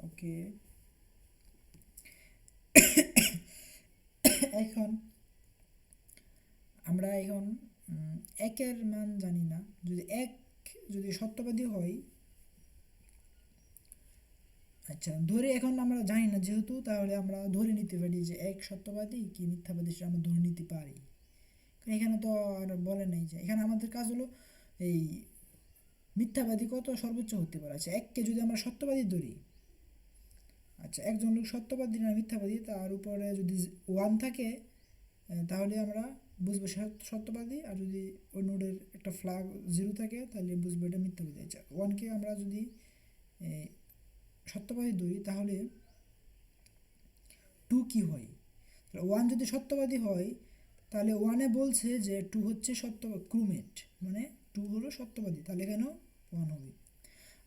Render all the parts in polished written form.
ওকে, এখন আমরা এখন একের মান জানি না। যদি এক যদি সত্যবাদী হয়, আচ্ছা ধরে, এখন আমরা জানি না যেহেতু, তাহলে আমরা ধরে নিতে পারি যে এক সত্যবাদী কি মিথ্যাবাদী, সেটা আমরা ধরে নিতে পারি। কারণ এখানে তো আর বলে নাই, যে এখানে আমাদের কাজ হলো এই মিথ্যাবাদী কত সর্বোচ্চ হতে পারে। আচ্ছা এককে যদি আমরা সত্যবাদী ধরি, আচ্ছা একজন লোক সত্যবাদী না মিথ্যাবাদী, তার উপরে যদি ওয়ান থাকে, তাহলে আমরা বুঝবো সে সত্যবাদী। আর যদি ওই নোডের একটা ফ্ল্যাগ জিরো থাকে, তাহলে বুঝবো এটা মিথ্যাবাদী। আচ্ছা ওয়ানকে আমরা যদি সত্যবাদী ধরি, তাহলে টু কি হয়? ওয়ান যদি সত্যবাদী হয়, তাহলে ওয়ানে বলছে যে টু হচ্ছে সত্যবাদী ক্রুমেট, মানে টু হলো সত্যবাদী, তাহলে এখানেও ওয়ান হবে।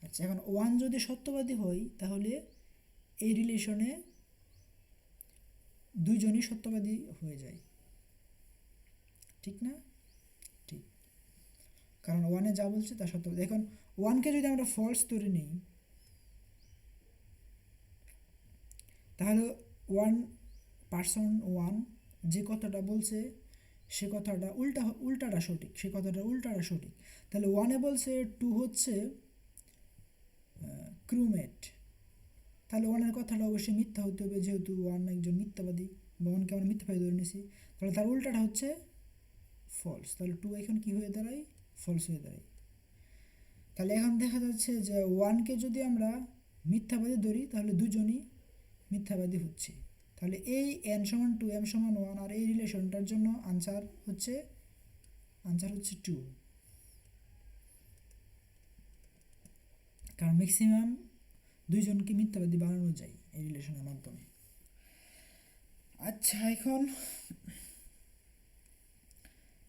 আচ্ছা এখন ওয়ান যদি সত্যবাদী হয়, তাহলে এই রিলেশনে দুইজনই সত্যবাদী হয়ে যায়, ঠিক না? ঠিক, কারণ ওয়ানে যা বলছে তা সত্যবাদী। এখন ওয়ানকে যদি আমরা ফলস ধরে নিই, তাহলে ওয়ান পার্সন ওয়ান যে কথাটা বলছে সে কথাটা উল্টাটা সঠিক, সে কথাটা উল্টাটা সঠিক। তাহলে ওয়ানে বলছে টু হচ্ছে ক্রুমেট, তাহলে ওয়ানের কথাটা অবশ্যই মিথ্যা হতে হবে, যেহেতু ওয়ান একজন মিথ্যাবাদী, বা ওয়ানকে আমরা মিথ্যাবাদী ধরে নিয়েছি। তাহলে তার উল্টাটা হচ্ছে ফলস, তাহলে টু এখন কি হয়ে দাঁড়ায়? ফলস হয়ে দাঁড়ায়। তাহলে এখন দেখা যাচ্ছে যে ওয়ানকে যদি আমরা মিথ্যাবাদী ধরি, তাহলে দুজনই মিথ্যাবাদী হচ্ছে। তাহলে এই এন সমান টু, এম সমান ওয়ান, আর এই রিলেশনটার জন্য আনসার হচ্ছে টু। কারণ ম্যাক্সিমাম দুইজনকে মিথ্যাবাদী বানানো যায় এই রিলেশনের মাধ্যমে। আচ্ছা এখন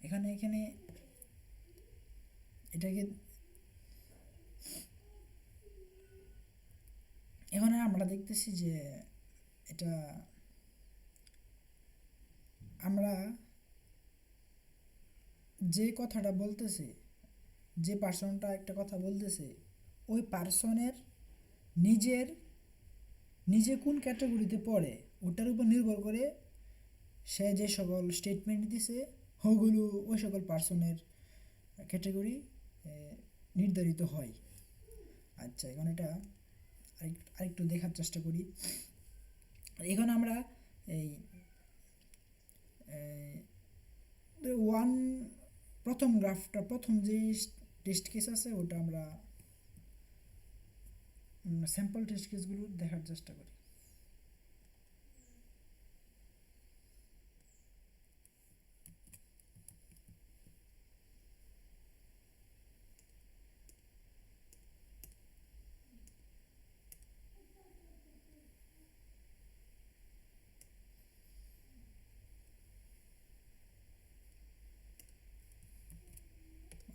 এখানে এখানে এটাকে এখানে আমরা দেখতেছি যে এটা আমরা যে কথাটা বলতেছে, যে পার্সনটা একটা কথা বলতেছে, ওই পার্সনের নিজের নিজে কোন ক্যাটাগরিতে পড়ে ওটার উপর নির্ভর করে সে যে সকল স্টেটমেন্ট দিছে, ওগুলো ওই সকল পার্সনের ক্যাটাগরি নির্ধারিত হয়। আচ্ছা এখন এটা আরেকটু দেখার চেষ্টা করি। এখন আমরা এই ওয়ান প্রথম গ্রাফটা, প্রথম যে টেস্ট কেস আছে, ওটা আমরা স্যাম্পল টেস্ট কেসগুলো দেখার চেষ্টা করি।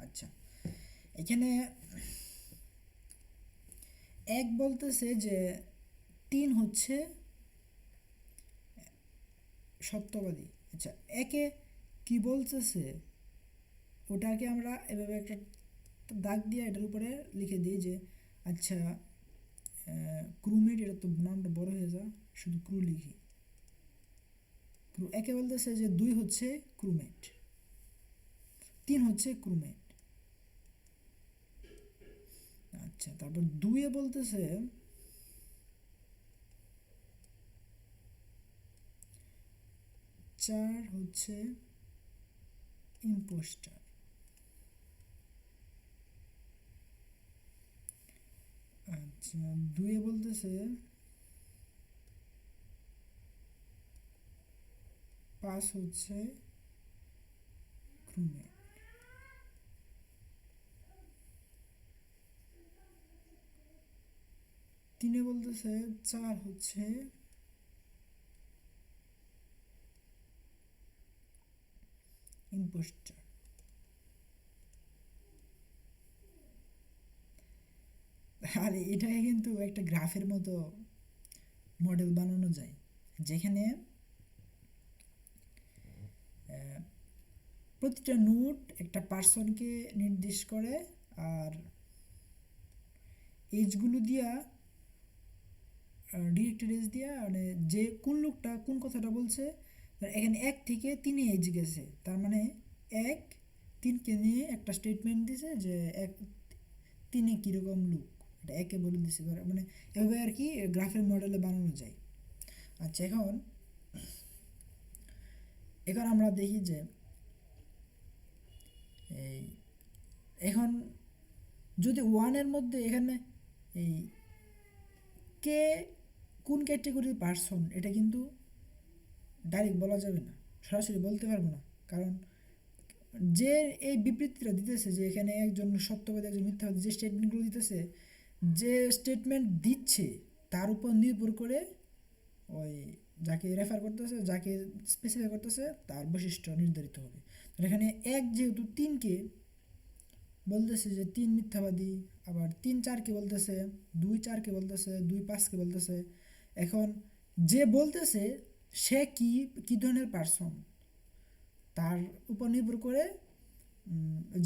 আচ্ছা এখানে এক বলতেছে যে তিন হচ্ছে সত্যবাদী। আচ্ছা একে কি বলতেছে ওটাকে আমরা এভাবে একটা দাগ দিয়ে এটার উপরে লিখে দিই যে আচ্ছা ক্রুমেট, এটা তো নামটা বড় হয়ে যায়, শুধু ক্রু লিখি। ক্রু একে বলতেছে যে দুই হচ্ছে ক্রুমেট, তিন হচ্ছে ক্রুমেট। আচ্ছা তারপর দুইয়ে বলতেছে চার হচ্ছে ইম্পোস্টার। আচ্ছা দুইয়ে বলতেছে পাঁচ হচ্ছে ক্রুমেট। তিনে বলতেছে চার হচ্ছে ইম্পোস্টার। আর এটাকে কিন্তু একটা গ্রাফের মতো মডেল বানানো যায়, যেখানে প্রতিটা নোট একটা পার্সনকে নির্দেশ করে, আর এজগুলো দিয়া ডিরেক্টেড এজ দিয়া মানে যে কোন লোকটা কোন কথাটা বলছে, এখানে 1 থেকে 3-এ এজ গেছে, তার মানে 1 3কে নিয়ে একটা স্টেটমেন্ট দিছে যে 3-এ কীরকম লুক, এটা 1-এ বলে দিছে, মানে এভাবে আর কি গ্রাফের মডেলে বানানো যায়। আচ্ছা, এখন এখন আমরা দেখি যে এই এখন যদি 1-এর মধ্যে এখানে এই কে কোন ক্যাটেগরির পার্সন এটা কিন্তু ডাইরেক্ট বলা যাবে না, সরাসরি বলতে পারবো না, কারণ যে এই বিবৃতিটা দিতেছে যে এখানে একজন সত্যবাদী একজন মিথ্যাবাদী, যে স্টেটমেন্টগুলো দিতেছে, যে স্টেটমেন্ট দিচ্ছে তার উপর নির্ভর করে ওই যাকে রেফার করতেছে, যাকে স্পেসিফাই করতেছে তার বৈশিষ্ট্য নির্ধারিত হবে। তো এখানে 1 যেহেতু 3কে বলতেছে যে 3 মিথ্যাবাদী, আবার 3 4কে বলতেছে, 2 4কে বলতেছে, 2 5কে বলতেছে। এখন যে বলতেছে সে কি কী ধরনের পার্সন তার উপর নির্ভর করে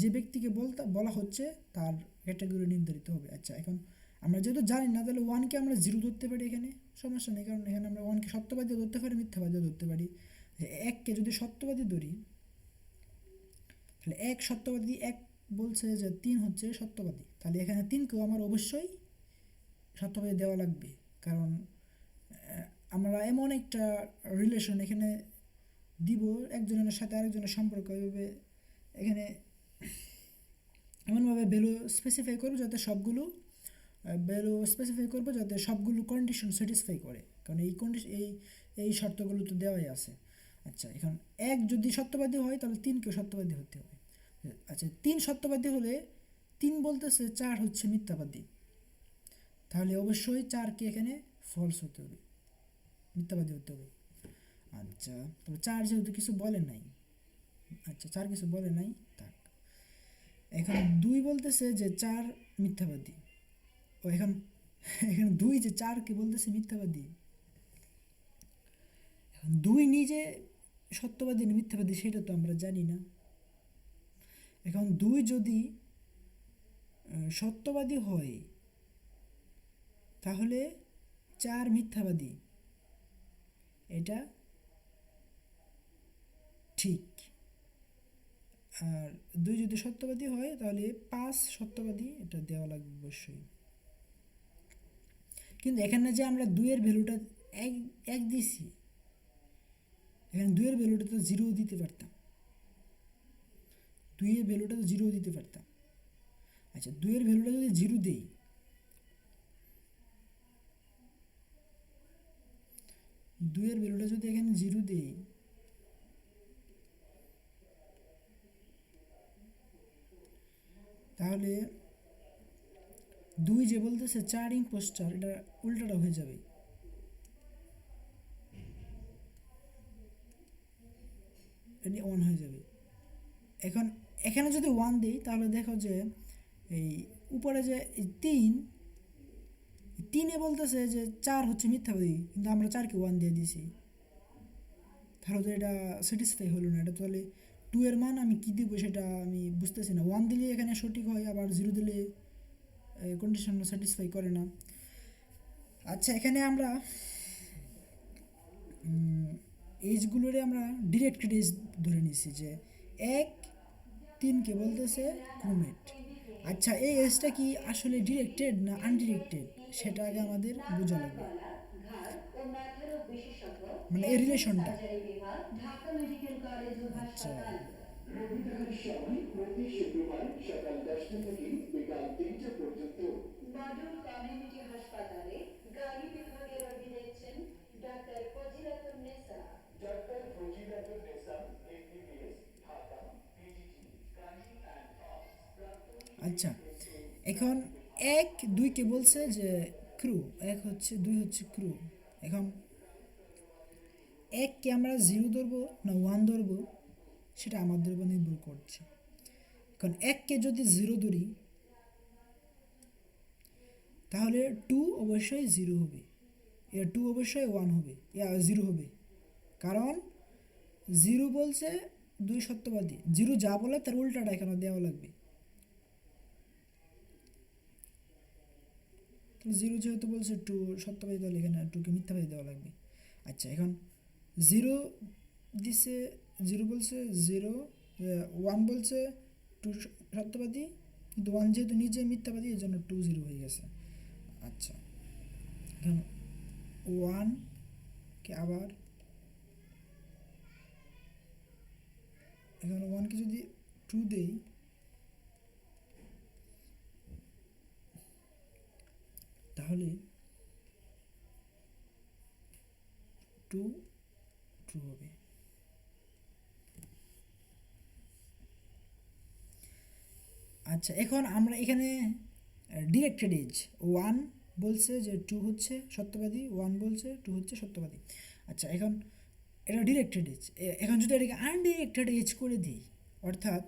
যে ব্যক্তিকে বলা হচ্ছে তার ক্যাটাগরি নির্ধারিত হবে। আচ্ছা, এখন আমরা যেহেতু জানি না তাহলে 1কে আমরা 0 ধরতে পারি, এখানে সমস্যা নেই, কারণ এখানে আমরা 1কে সত্যবাদীও ধরতে পারি, মিথ্যাবাদীও ধরতে পারি। 1কে যদি সত্যবাদী ধরি তাহলে 1 সত্যবাদী, 1 বলছে যে 3 হচ্ছে সত্যবাদী, তাহলে এখানে 3কেও আমার অবশ্যই সত্যবাদী দেওয়া লাগবে, কারণ আমরা এমন একটা রিলেশন এখানে দিব একজনের সাথে আরেকজনের সম্পর্ক, এভাবে এখানে এমনভাবে ভ্যালু স্পেসিফাই করবো যাতে সবগুলো কন্ডিশন স্যাটিসফাই করে, কারণ এই শর্তগুলো তো দেওয়াই আছে। আচ্ছা, এখন 1 যদি সত্যবাদী হয় তাহলে 3কেও সত্যবাদী হতে হবে। আচ্ছা, 3 সত্যবাদী হলে 3 বলতেছে 4 হচ্ছে মিথ্যাবাদী, তাহলে অবশ্যই 4কে এখানে ফলস হতে হবে, মিথ্যাবাদী হতে হবে। আচ্ছা, তবে 4 যেহেতু কিছু বলে নাই, আচ্ছা 4 কিছু বলে নাই থাক। এখন 2 বলতেছে যে 4 মিথ্যাবাদী, ও এখন 2 যে 4কে বলতেছে মিথ্যাবাদী, এখন 2 নিজে সত্যবাদী না মিথ্যাবাদী সেটা তো আমরা জানি না। এখন 2 যদি সত্যবাদী হয় তাহলে 4 মিথ্যাবাদী, এটা ঠিক। আর 2 যদি সত্যবাদী হয় তাহলে 5 সত্যবাদী, এটা দেওয়া লাগবে অবশ্যই। কিন্তু এখানে যে আমরা 2-এর ভ্যালুটা এক দিছি, এখানে 2-এর ভ্যালুটা তো 0 দিতে পারতাম, 2-এর ভ্যালুটা তো 0 দিতে পারতাম। আচ্ছা, 2-এর ভ্যালুটা যদি 0 দেই, 2-এর ভ্যালুটা যদি এখানে 0 দেই, তাহলে 2 যে বলতেছে 4 ইম্পোস্টার, এটা উল্টাটা হয়ে যাবে, এটা 1 হয়ে যাবে। এখন এখানে যদি 1 দিই তাহলে দেখো যে এই উপরে যে 3-এ বলতেছে যে 4 হচ্ছে মিথ্যাবাদী, কিন্তু আমরা 4কে 1 দিয়ে দিয়েছি, তাহলে তো এটা স্যাটিসফাই হলো না। এটা তাহলে 2-এর মান আমি কী দিব সেটা আমি বুঝতেছি না। 1 দিলে এখানে সঠিক হয়, আবার 0 দিলে কন্ডিশন স্যাটিসফাই করে না। আচ্ছা, এখানে আমরা এজগুলোরে আমরা ডিরেক্টেড এজ ধরে নিছি যে 1 3কে বলতেছে ক্রুমেট। আচ্ছা, এই এজটা কি আসলে ডিরেক্টেড না আনডিরেক্টেড সেটা আগে আমাদের বোঝা লাগবে, মানে এই রিলেশনটা। আচ্ছা, রবিবারের সময় প্রতি শুক্রবার সকাল 10টা থেকে বিকাল 3টা পর্যন্ত মডেল কমিউনিটি হাসপাতালে গাড়ি বিভাগের অধীনে আছেন doctor Fazilatunnesa. Doctor Fazilatunnesa MBBS, Dhaka, PGT, গাড়ি অ্যান্ড আচ্ছা, এখন 1 2কে বলছে যে ক্রু, 1 হচ্ছে 2 হচ্ছে ক্রু। এখন 1কে আমরা 0 ধরবো না 1 ধরবো সেটা আমাদের উপর নির্ভর করছে। এখন 1কে যদি 0 ধরি তাহলে 2 অবশ্যই 0 হবে, 2 অবশ্যই 1 হবে, 0 হবে, কারণ 0 বলছে 2 সত্যবাদী, 0 যা বলে তার উল্টাটা এখানে দেওয়া লাগবে। তাহলে জিরো যেহেতু বলছে টু সত্যবাদী, তাহলে এখানে টুকে মিথ্যাবাদী দেওয়া লাগবে। আচ্ছা, এখন জিরো দিছে, জিরো বলছে জিরো, ওয়ান বলছে টু সত্যবাদী, কিন্তু ওয়ান যেহেতু নিজে মিথ্যাবাদী এই জন্য টু জিরো হয়ে গেছে। আচ্ছা, এখন ওয়ানকে আবার, এখন ওয়ানকে যদি টু দেই, তাহলে টু ট্রু হবে। আচ্ছা, এখন আমরা এখানে ডিরেক্টেড এজ, ওয়ান বলছে যে টু হচ্ছে সত্যবাদী, ওয়ান বলছে টু হচ্ছে সত্যবাদী। আচ্ছা, এখন এটা ডিরেক্টেড এজ, এখন যদি এটাকে আনডিরেক্টেড এজ করে দিই, অর্থাৎ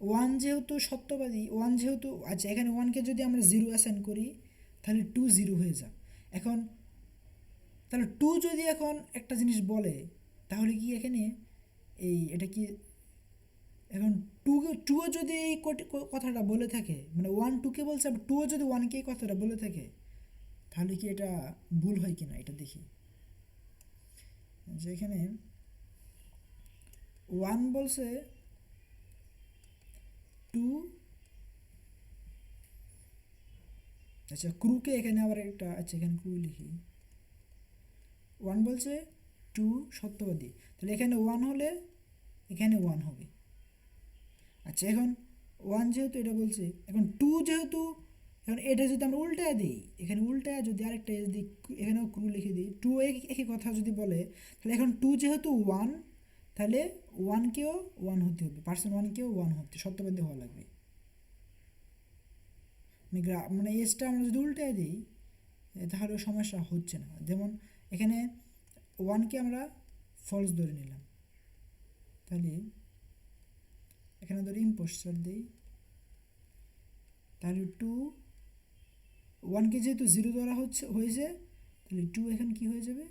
ওয়ান যেহেতু সত্যবাদী, ওয়ান যেহেতু, আচ্ছা এখানে ওয়ানকে যদি আমরা জিরো অ্যাসাইন করি তাহলে টু জিরো হয়ে যায়। এখন তাহলে টু যদি এখন একটা জিনিস বলে, তাহলে কি এখানে এটা কি, এখন টুও যদি এই কথাটা বলে থাকে, মানে ওয়ান টুকে বলছে, টুও যদি ওয়ানকে এই কথাটা বলে থাকে, তাহলে কি এটা ভুল হয় কি না এটা দেখি। যে এখানে ওয়ান বলছে টু, আচ্ছা ক্রুকে এখানে আবার একটা, আচ্ছা এখানে ক্রু লিখি, ওয়ান বলছে টু সত্যবাদী, তাহলে এখানে ওয়ান হলে এখানে ওয়ান হবে। আচ্ছা, এখন ওয়ান যেহেতু এটা বলছে, এখন টু যেহেতু, এখন এটা যদি আমরা উল্টায় দিই, এখানে উল্টায় যদি আরেকটা এজ দিই, এখানেও ক্রু লিখে দিই, টু একই কথা যদি বলে, তাহলে এখন টু যেহেতু ওয়ান, তাহলে ওয়ানকেও ওয়ান হতে হবে, পার্সন ওয়ানকেও ওয়ান হতে সত্যবাদী হওয়া লাগবে। মানে এজটা আমরা যদি উল্টায় দিই তাহলে সমস্যা হচ্ছে না। যেমন এখানে ওয়ানকে আমরা ফলস ধরে নিলাম, তাহলে এখানে ধরে ইম্পোস্টার দিই, তাহলে টু, ওয়ানকে যেহেতু জিরো ধরা হয়েছে, তাহলে টু এখন কি হয়ে যাবে,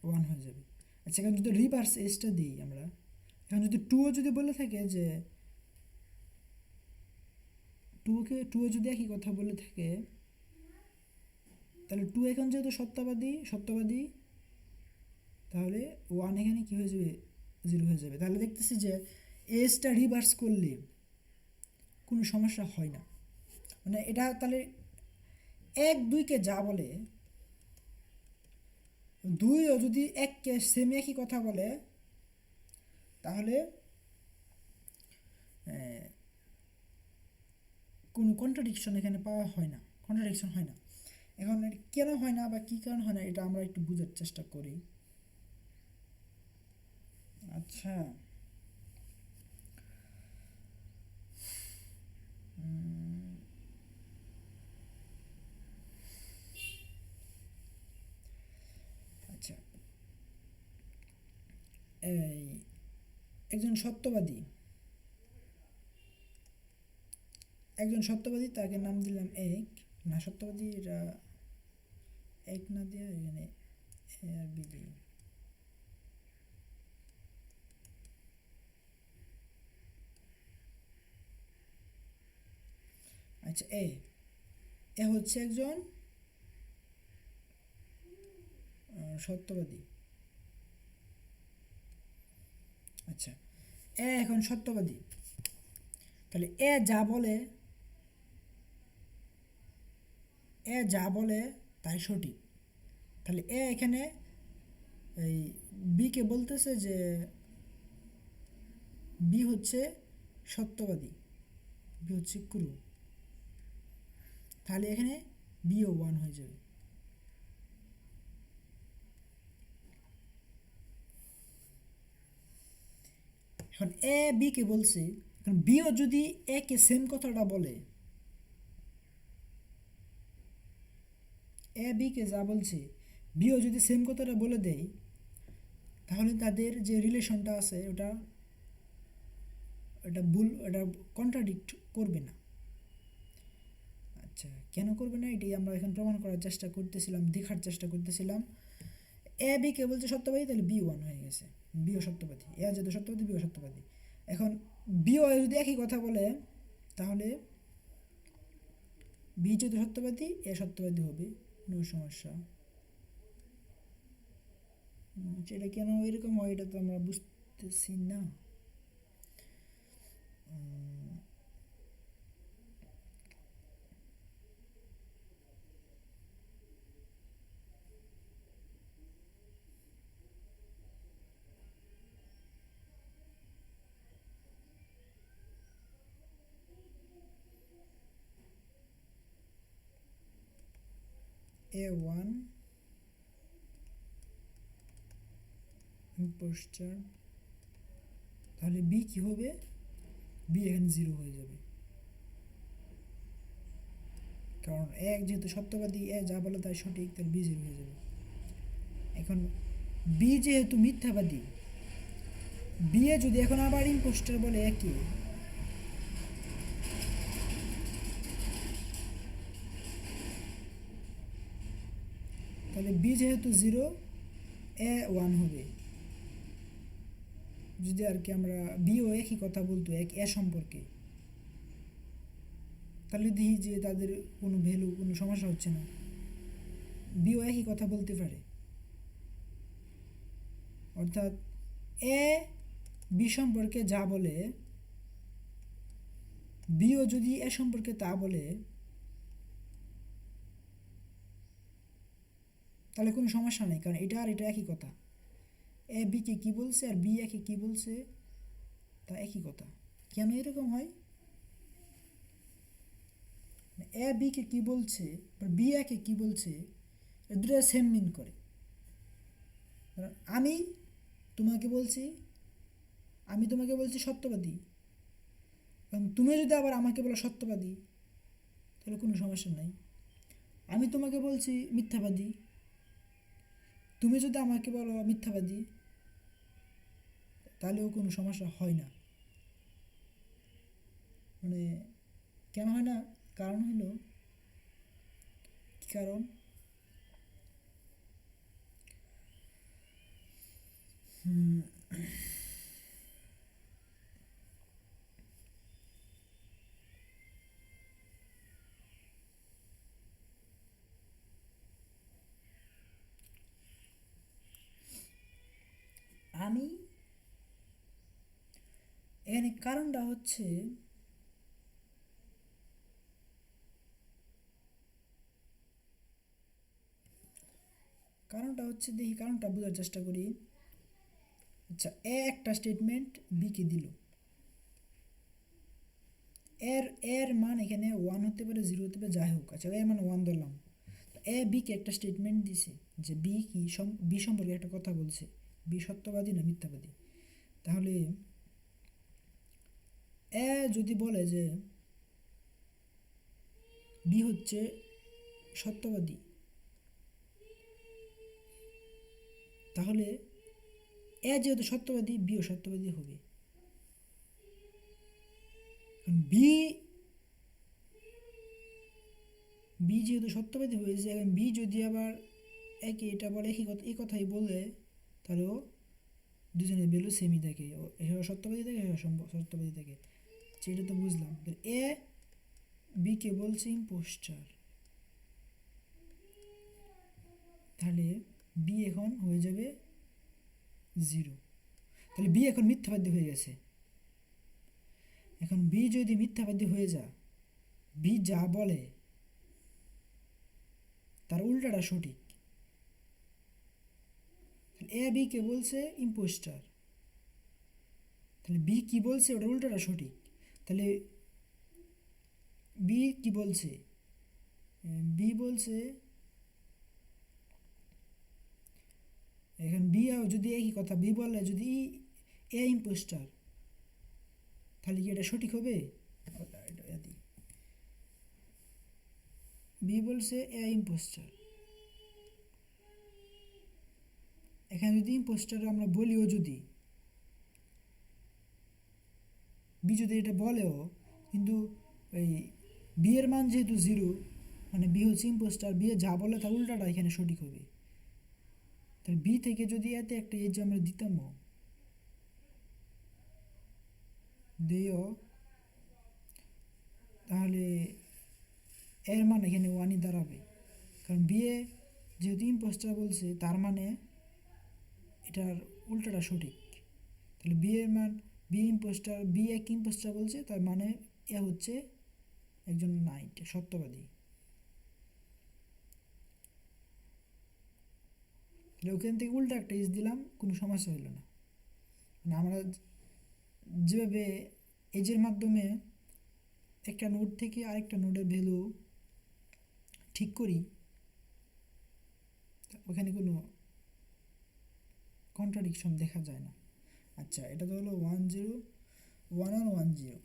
ওয়ান হয়ে যাবে। আচ্ছা, এখন যদি রিভার্স এজটা দিই আমরা, এখন যদি টুও যদি বলে থাকে যে টুও যদি একই কথা বলে থাকে, তাহলে টু এখন যেহেতু সত্যবাদী, তাহলে ওয়ান এখানে কী হয়ে যাবে, জিরো হয়ে যাবে। তাহলে দেখতেছি যে এজটা রিভার্স করলে কোনো সমস্যা হয় না। মানে এটা তাহলে এক দুইকে যা বলে, দুইও যদি এককে সেম একই কথা বলে, তাহলে কোনো কন্ট্রাডিকশন এখানে পাওয়া হয় না, কন্ট্রাডিকশন হয় না। এখন কেন হয় না বা কী কারণ হয় না, এটা আমরা একটু বোঝার চেষ্টা করি। আচ্ছা, আচ্ছা, এই একজন সত্যবাদী, তাকে নাম দিলাম এক, না সত্যবাদী, এটা এক না দিয়ে এখানে এ আর বি দিই। আচ্ছা, এ হচ্ছে একজন সত্যবাদী। আচ্ছা, এখন সত্যবাদী, তাহলে যা বলে তাই সঠিক। তাহলে এখানে এই বিকে বলতেছে যে বি হচ্ছে সত্যবাদী, বি হচ্ছে ক্রু, তাহলে এখানে বিও ওয়ান হয়ে যাবে। এখন বিকে বলছে, এখন বিও যদি একে সেম কথাটা বলে, বিকে যা বলছে বিও যদি সেম কথাটা বলে দেয়, তাহলে তাদের যে রিলেশনটা আছে ওটা কন্ট্রাডিক্ট করবে না। আচ্ছা, কেন করবে না এটাই আমরা এখন প্রমাণ করার চেষ্টা করতেছিলাম, দেখার চেষ্টা করতেছিলাম। বিকে বলছে সত্যবাদী, তাহলে বি ওয়ান হয়ে গেছে, বিও সত্যবাদী, যেহেতু সত্যবাদী বিও সত্যবাদী। এখন বিও যদি একই কথা বলে, তাহলে বি যেহেতু সত্যবাদী এ সত্যবাদী হবে, নো সমস্যা। এটা কেন এরকম হয় এটা তো আমরা বুঝতেছি না। A1 ইম্পোস্টার, তাহলে বি কি হবে, বি এখানে 0 হয়ে যাবে, কারণ এক যেহেতু সত্যবাদী এ যা বলে তাই সঠিক, তাহলে বি 0 হয়ে যাবে। এখন বি যেহেতু মিথ্যাবাদী, বি এ যদি এখন আবার ইম্পোস্টার বলে একই, তাহলে বি যেহেতু 0 এ 1 হবে। যদি আর কি আমরা বিও একই কথা বলতো এক এ সম্পর্কে, তাহলে দেখি যে তাদের কোনো ভ্যালু কোনো সমস্যা হচ্ছে না, বিও একই কথা বলতে পারে। অর্থাৎ এ বি সম্পর্কে যা বলে, বিও যদি এ সম্পর্কে তা বলে, তাহলে কোনো সমস্যা নেই, কারণ এটা আর এটা একই কথা। এ বিকে কী বলছে আর বি একে কী বলছে তা একই কথা। কেন এরকম হয়, এ বিকে কী বলছে বা বি একে কী বলছে, দুটো সেম মিন করে। আমি তোমাকে বলছি, আমি তোমাকে বলছি সত্যবাদী, এবং তুমি যদি আবার আমাকে বলো সত্যবাদী, তাহলে কোনো সমস্যা নাই। আমি তোমাকে বলছি মিথ্যাবাদী, তুমি যদি আমাকে বলো মিথ্যাবাদী, তাহলেও কোনো সমস্যা হয় না। মানে কেন হয় না, কারণ হলো কি কারণ, আমি এখানে কারণটা হচ্ছে, দেখি কারণটা বোঝার চেষ্টা করি। আচ্ছা, এ একটা স্টেটমেন্ট বিকে দিল, এর এর মান এখানে 1 হতে পারে 0 হতে পারে যাই হোক, আচ্ছা এর মান 1 ধরলাম। এ বিকে একটা স্টেটমেন্ট দিছে যে বি কি বি সম্পর্কে একটা কথা বলছে, বি সত্যবাদী না মিথ্যাবাদী। তাহলে এ যদি বলে যে বি হচ্ছে সত্যবাদী, তাহলে এ যেহেতু সত্যবাদী বিও সত্যবাদী হবে। বি বি যেহেতু সত্যবাদী হয়েছে, এখন বি যদি আবার একে এটা বলে একই কথা এই কথাই বলে, তাহলেও দুজনের ভ্যালু সেমই থাকে, এও সত্যবাদী থাকে এও সত্যবাদী থাকে। সেটা তো বুঝলাম। এ বিকে বলছে ইম্পোস্টার, তাহলে বি এখন হয়ে যাবে 0, তাহলে বি এখন মিথ্যাবাদী হয়ে গেছে। এখন বি যদি মিথ্যাবাদী হয়ে যায়, বি যা বলে তার উল্টাটা সঠিক, এ বিকে বলছে ইম্পোস্টার, তাহলে বি কি বলছে ওটা উল্টাটা সঠিক। তাহলে বি কি বলছে, বি বলছে, এখন বি যদি একই কথা বি বলে যদি এ ইম্পোস্টার, তাহলে কি এটা সঠিক হবে, বি বলছে এ ইম্পোস্টার, এখানে যদি ইম্পোস্টার আমরা বলিও, যদি বি যদি এটা বলেও, কিন্তু এই বি এর মান যেহেতু 0, মানে বি হচ্ছে ইম্পোস্টার, বি যা বলে তার উল্টাটা এখানে সঠিক হবে। তাহলে বি থেকে যদি এতে একটা এজ আমরা দিতাম দিও, তাহলে এর মান এখানে ওয়ানই দাঁড়াবে, কারণ বি এ যেহেতু ইম্পোস্টার বলছে তার মানে এটার উল্টাটা সঠিক। তাহলে বি এর মান বি ইম্পোস্টার, বি এক ইম্পোস্টার বলছে, তার মানে এ হচ্ছে একজন নাইট সত্যবাদী। তাহলে ওখান থেকে উল্টা একটা ইস দিলাম, কোনো সমস্যা হলো না। মানে আমরা যেভাবে এজের মাধ্যমে একটা নোড থেকে আরেকটা নোডের ভ্যালু ঠিক করি, ওখানে কোনো কন্ট্রাডিকশন দেখা যায় না। আচ্ছা, এটা তো হলো 1 0 1 আর 1 0।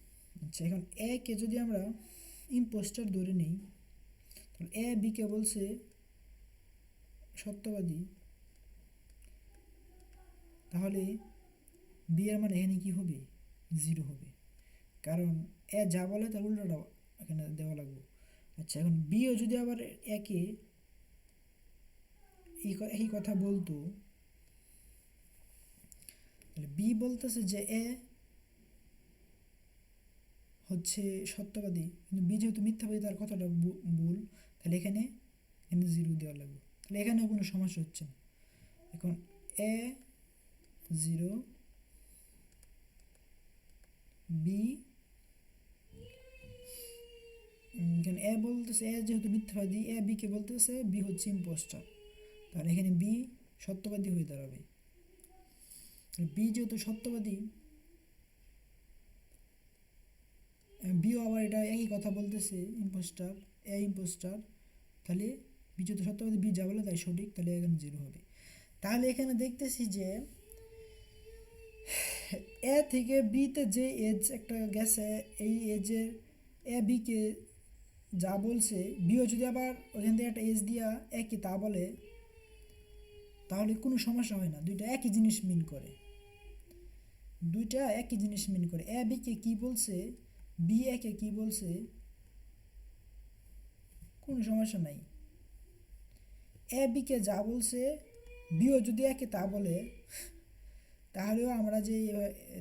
আচ্ছা, এখন এ কে যদি আমরা ইম্পোস্টার ধরে নিই, তাহলে এ বিকে বলছে সত্যবাদী, তাহলে বি এর মানে এখানে কি হবে? 0 হবে, কারণ এ যা বলে তার উল্টোটা এখানে দেওয়া লাগবে। আচ্ছা, এখন বিও যদি আবার একে একই কথা বলতো, তাহলে বি বলতেছে যে এ হচ্ছে সত্যবাদী, কিন্তু বি যেহেতু মিথ্যাবাদী তার কথাটা ভুল, তাহলে এখানে 0 দেওয়া লাগবে। তাহলে এখানেও কোনো সমস্যা হচ্ছে না। এখন এ 0 বি, এখানে এ বলতেছে এ যেহেতু মিথ্যাবাদী, এ বিকে বলতেছে বি হচ্ছে ইম্পোস্টার, তাহলে এখানে বি সত্যবাদী হয়ে দাঁড়াবে। বি যেহেতু সত্যবাদী, বিও আবার এটা একই কথা বলতেছে ইম্পোস্টার, এ ইম্পোস্টার, তাহলে বি যেহেতু সত্যবাদী, বি যা বলে তাই সঠিক, তাহলে এখানে 0 হবে। তাহলে এখানে দেখতেছি যে এ থেকে বিতে যে এজ একটা গেছে, এই এজের এ বিকে যা বলছে, বিও যদি আবার ওখান থেকে একটা এজ দিয়া একই তা বলে, তাহলে কোনো সমস্যা হয় না, দুইটা একই জিনিস মিন করে, দুইটা একই জিনিস মিন করে। এ বিকে কী বলছে, বি একে কী বলছে, কোনো সমস্যা নাই। এ বিকে যা বলছে বিও যদি একে তা বলে, তাহলেও আমরা যে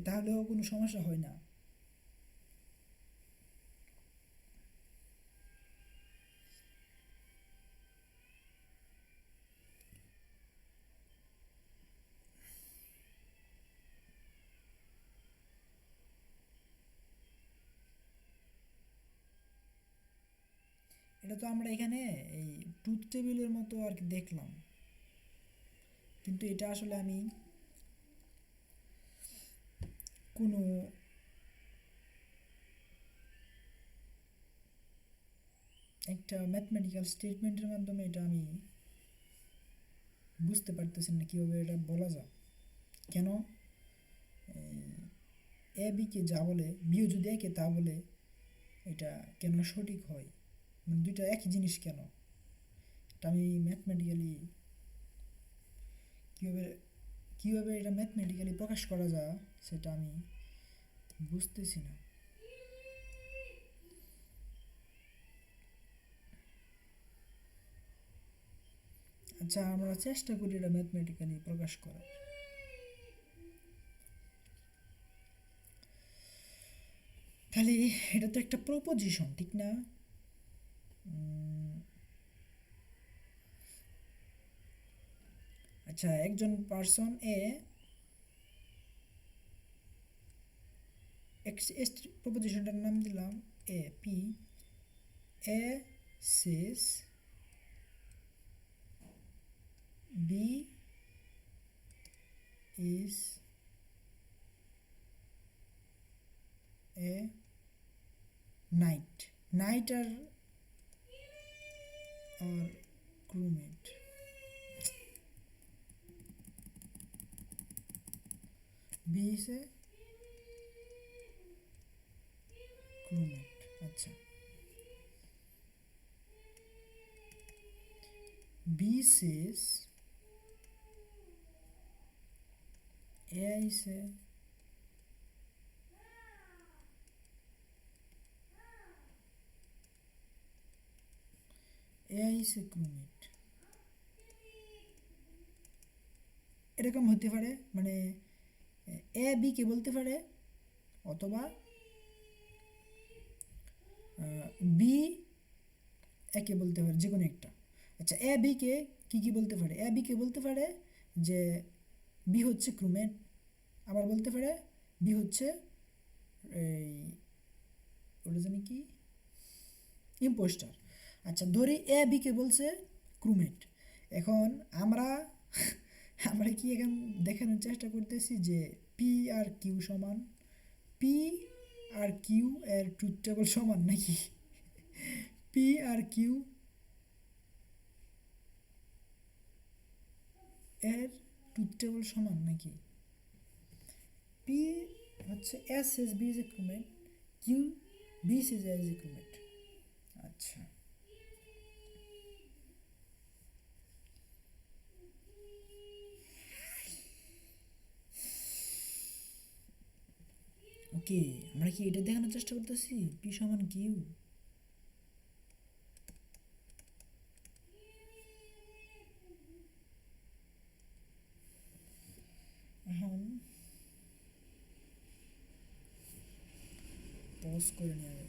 তাহলেও কোনো সমস্যা হয় না। এটা তো আমরা এখানে এই ট্রুথ টেবিলের মতো আর কি দেখলাম, কিন্তু এটা আসলে আমি কোনো একটা ম্যাথমেটিক্যাল স্টেটমেন্টের মাধ্যমে এটা আমি বুঝতে পারতেছি না কীভাবে এটা বলা যায়। কেন এ বিকে যা বলে বিও যদি একে তা বলে, এটা কেন সঠিক হয়, মানে দুইটা একই জিনিস কেন, এটা আমি ম্যাথমেটিক্যালি কীভাবে কীভাবে এটা ম্যাথমেটিক্যালি প্রকাশ করা যায় সেটা আমি বুঝতেছি না। আচ্ছা, আমরা চেষ্টা করি এটা ম্যাথমেটিক্যালি প্রকাশ করার। তাহলে এটা তো একটা প্রপোজিশন, ঠিক না? আচ্ছা, একজন পার্সন এ প্রপোজিশনটার নাম দিলাম A P, A says B is a knight, knight আর crewmate, B is a crewmate। আচ্ছা, B says A is a crewmate। এরকম হতে পারে, মানে এ বি কে বলতে পারে, অথবা বি একে বলতে পারে যে কোনো একটা। আচ্ছা এ বিকে কী বলতে পারে? এ বিকে বলতে পারে যে বি হচ্ছে ক্রুমেট, আবার বলতে পারে বি হচ্ছে এই ওটা জানি কি ইম্পোস্টার। আচ্ছা ধরি এ বিকে বলছে ক্রুমেট। এখন আমরা আমরা কি এখন দেখানোর চেষ্টা করতেছি যে পি আর কিউ সমান, পি আর কিউ এর ট্রুথ টেবল সমান নাকি? পি আর কিউ এর ট্রুথ টেবল সমান নাকি? পি হচ্ছে S says B is a crewmate, Q B says A is a crewmate. আচ্ছা ওকে, আমরা কি এটা দেখানোর চেষ্টা করতেছি পি সমান কিউ? এখন পজ করে নেওয়া